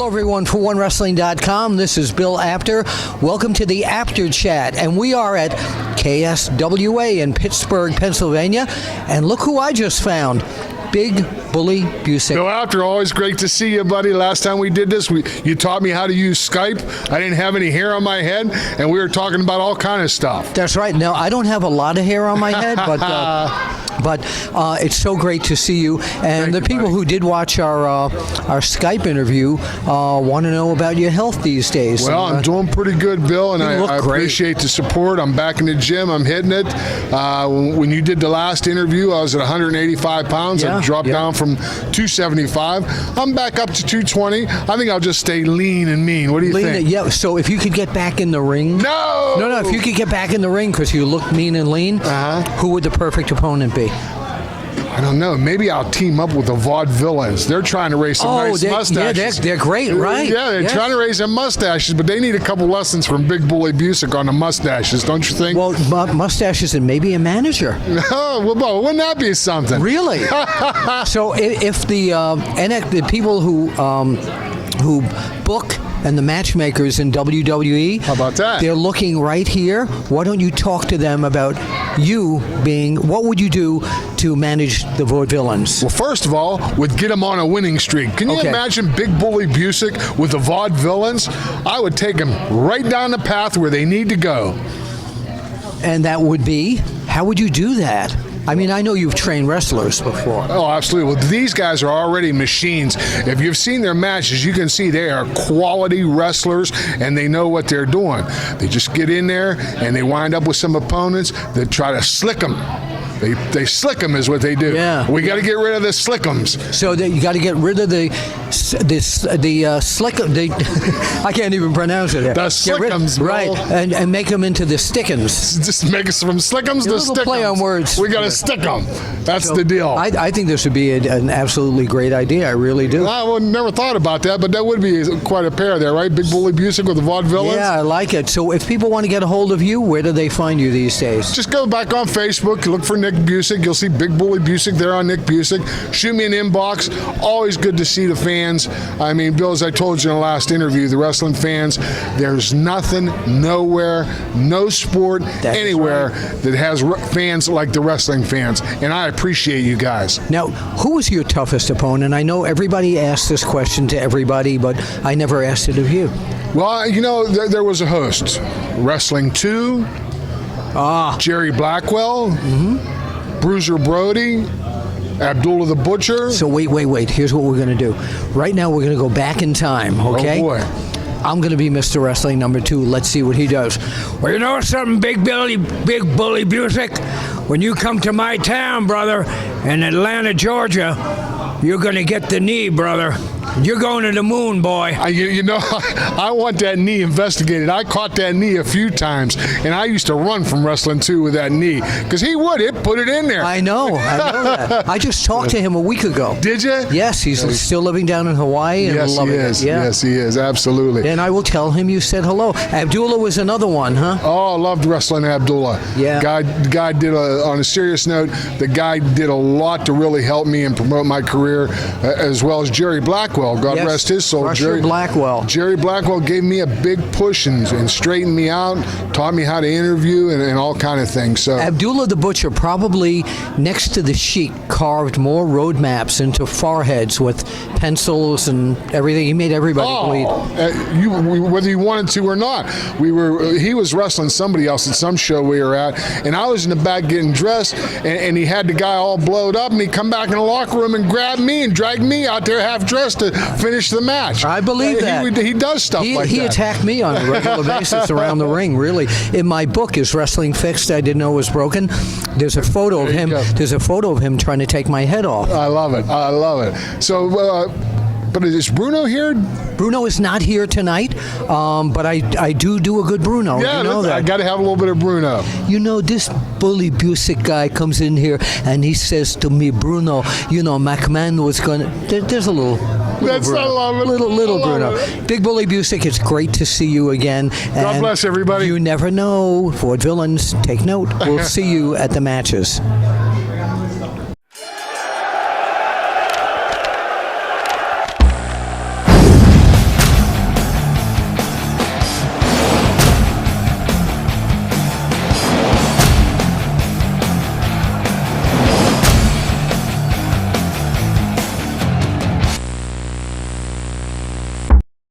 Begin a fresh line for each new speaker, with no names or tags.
Hello, everyone, for OneWrestling.com. This is Bill Apter. Welcome to the Apter Chat, and we are at KSWA in Pittsburgh, Pennsylvania. And look who I just found. Big Bully Busick.
Bill Apter, always great to see you, buddy. Last time we did this, you taught me how to use Skype. I didn't have any hair on my head, and we were talking about all kind of stuff.
That's right. Now, I don't have a lot of hair on my head, but it's so great to see you. And the people who did watch our Skype interview want to know about your health these days.
Well, I'm doing pretty good, Bill, and I appreciate the support. I'm back in the gym. I'm hitting it. When you did the last interview, I was at 185 pounds. I dropped down from 275. I'm back up to 220. I think I'll just stay lean and mean. What do you think?
Yeah, so if you could get back in the ring. No, if you could get back in the ring because you look mean and lean, who would the perfect opponent be?
I don't know. Maybe I'll team up with the Vaudevillains. They're trying to raise some nice mustaches.
Yeah, they're great, right?
Yeah, they're trying to raise some mustaches, but they need a couple lessons from Big Bully Busick on the mustaches, don't you think?
Well, mustaches and maybe a manager.
Oh, well, wouldn't that be something?
Really? So if the people who book and the matchmakers in WWE,
how about that?
They're looking right here. Why don't you talk to them about you being, what would you do to manage the Vaudevillains?
Well, first of all, would get them on a winning streak. Can you imagine Big Bully Busick with the Vaudevillains? I would take them right down the path where they need to go.
And that would be, how would you do that? I mean, I know you've trained wrestlers before.
Oh, absolutely. Well, these guys are already machines. If you've seen their matches, you can see they are quality wrestlers, and they know what they're doing. They just get in there, and they wind up with some opponents that try to slick them. They slick them is what they do.
Yeah.
We got to get rid of the slickums.
So you got to get rid of the slick. I can't even pronounce it.
The slickums,
right? And make them into the stickums.
Just make us from slickums to stickums.
Play on words.
We got to stick them. That's the deal.
I think this would be an absolutely great idea. I really do.
I never thought about that, but that would be quite a pair there, right? Big Bully Busick with the Vaudevillains.
Yeah, I like it. So if people want to get a hold of you, where do they find you these days?
Just go back on Facebook, look for Nick Busick. You'll see Big Bully Busick there on Nick Busick. Shoot me an inbox. Always good to see the fans. I mean, Bill, as I told you in the last interview, the wrestling fans, there's nothing, nowhere, no sport, anywhere that has fans like the wrestling fans. And I appreciate you guys.
Now, who was your toughest opponent? I know everybody asks this question to everybody, but I never asked it of you.
Well, you know, there was a host. Wrestling 2, Jerry Blackwell, Bruiser Brody, Abdullah the Butcher.
So wait. Here's what we're going to do. Right now, we're going to go back in time, okay?
Oh, boy.
I'm going to be Mr. Wrestling number 2. Let's see what he does. Well, you know something, Big Bully Busick? When you come to my town, brother, in Atlanta, Georgia, you're going to get the knee, brother. You're going to the moon, boy.
You know, I want that knee investigated. I caught that knee a few times, and I used to run from Wrestling 2 with that knee because he would put it in there.
I know that. I just talked to him a week ago.
Did you?
Yes, he's still living down in Hawaii and loving it. Yeah.
Yes, he is. Absolutely.
And I will tell him you said hello. Abdullah was another one, huh?
Oh, I loved wrestling Abdullah.
Yeah.
Guy did on a serious note, the guy did a lot to really help me and promote my career, as well as Jerry Blackwell. God rest his soul.
Jerry Blackwell.
Jerry Blackwell gave me a big push and straightened me out, taught me how to interview and all kind of things. So
Abdullah the Butcher probably, next to the Sheik, carved more road maps into foreheads with pencils and everything. He made everybody bleed.
Whether you wanted to or not. He was wrestling somebody else at some show we were at, and I was in the back getting dressed, and he had the guy all blowed up, and he come back in the locker room and grabbed me and dragged me out there half dressed to finish the match.
I believe that.
He does stuff like that.
He attacked me on a regular basis around the ring, really. In my book, Is Wrestling Fixed? I Didn't Know It Was Broken. There's a photo of him. There's a photo of him trying to take my head off.
I love it. So, but is Bruno here?
Bruno is not here tonight, but I do a good Bruno.
Yeah,
you know that.
I got to have a little bit of Bruno.
You know, this Bully Busick guy comes in here and he says to me, Bruno, you know, McMahon was going to... There's a little
That's
Bruno.
I love it.
Little Bruno. Big Bully Busick, it's great to see you again. And
God bless everybody.
You never know. Vaudevillains, take note. We'll see you at the matches.